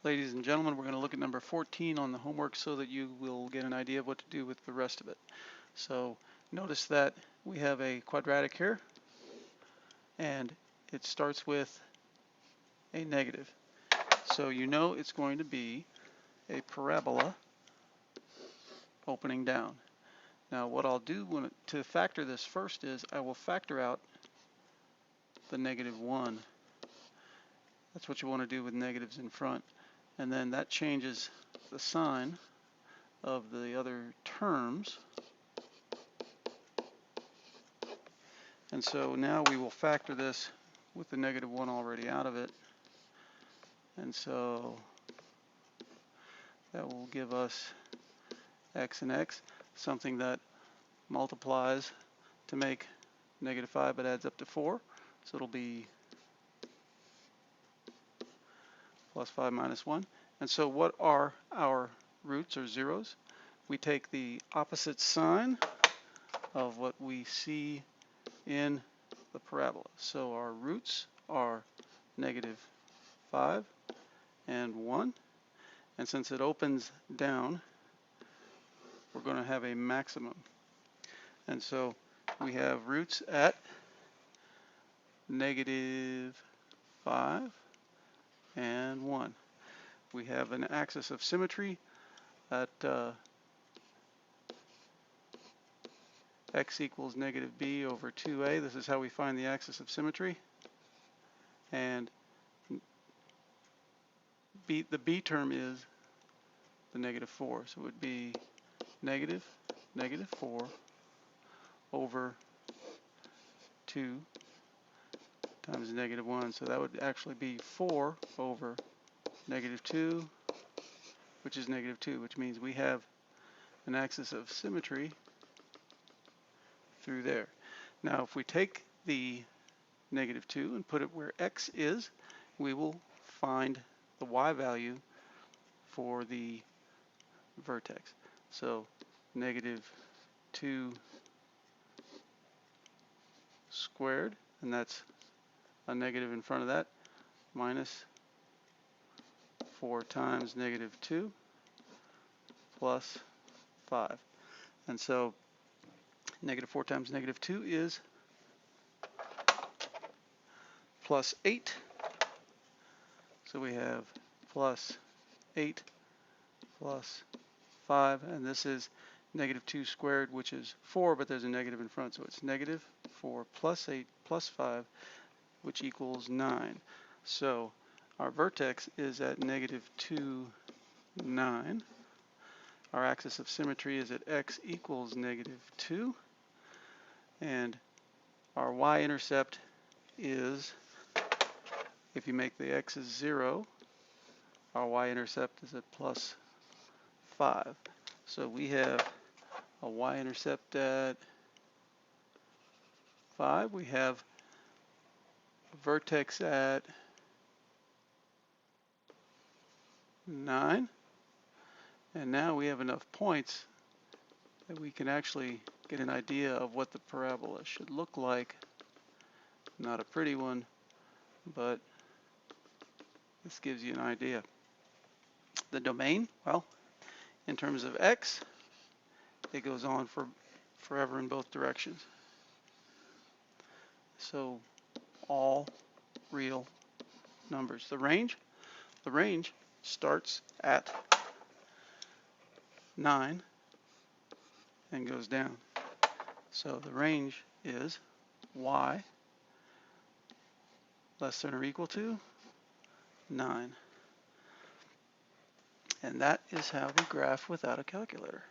Ladies and gentlemen, we're going to look at number 14 on the homework so that you will get an idea of what to do with the rest of it. So notice that we have a quadratic here, and it starts with a negative. So you know it's going to be a parabola opening down. Now what I'll do to factor this first is I will factor out the -1. That's what you want to do with negatives in front. And then that changes the sign of the other terms. And so now we will factor this with the -1 already out of it. And so that will give us x and x, something that multiplies to make -5 but adds up to 4. So it'll be plus 5 minus 1. And so what are our roots or zeros? We take the opposite sign of what we see in the parabola. So our roots are -5 and 1. And since it opens down, we're going to have a maximum. And so we have roots at -5 and 1. We have an axis of symmetry at x equals -b over 2a. This is how we find the axis of symmetry. And the b term is the -4. So it would be -4 over 2 times -1. So that would actually be 4 over -2, which is -2, which means we have an axis of symmetry through there. Now if we take the -2 and put it where x is, we will find the y value for the vertex. So -2 squared, and that's a negative in front of that, minus 4 times -2 plus 5. And so -4 times -2 is plus 8. So we have plus 8 plus 5, and this is -2 squared, which is 4, but there's a negative in front, so it's -4 plus 8 plus 5, which equals 9. So our vertex is at -2, 9. Our axis of symmetry is at x equals -2. And our y-intercept is, if you make the x's 0, our y-intercept is at plus 5. So we have a y-intercept at 5. We have a vertex at 9. And now we have enough points that we can actually get an idea of what the parabola should look like. Not a pretty one, but this gives you an idea. The domain, well, in terms of x, it goes on for forever in both directions. So all real numbers. The range starts at 9 and goes down. So the range is y less than or equal to 9. And that is how we graph without a calculator.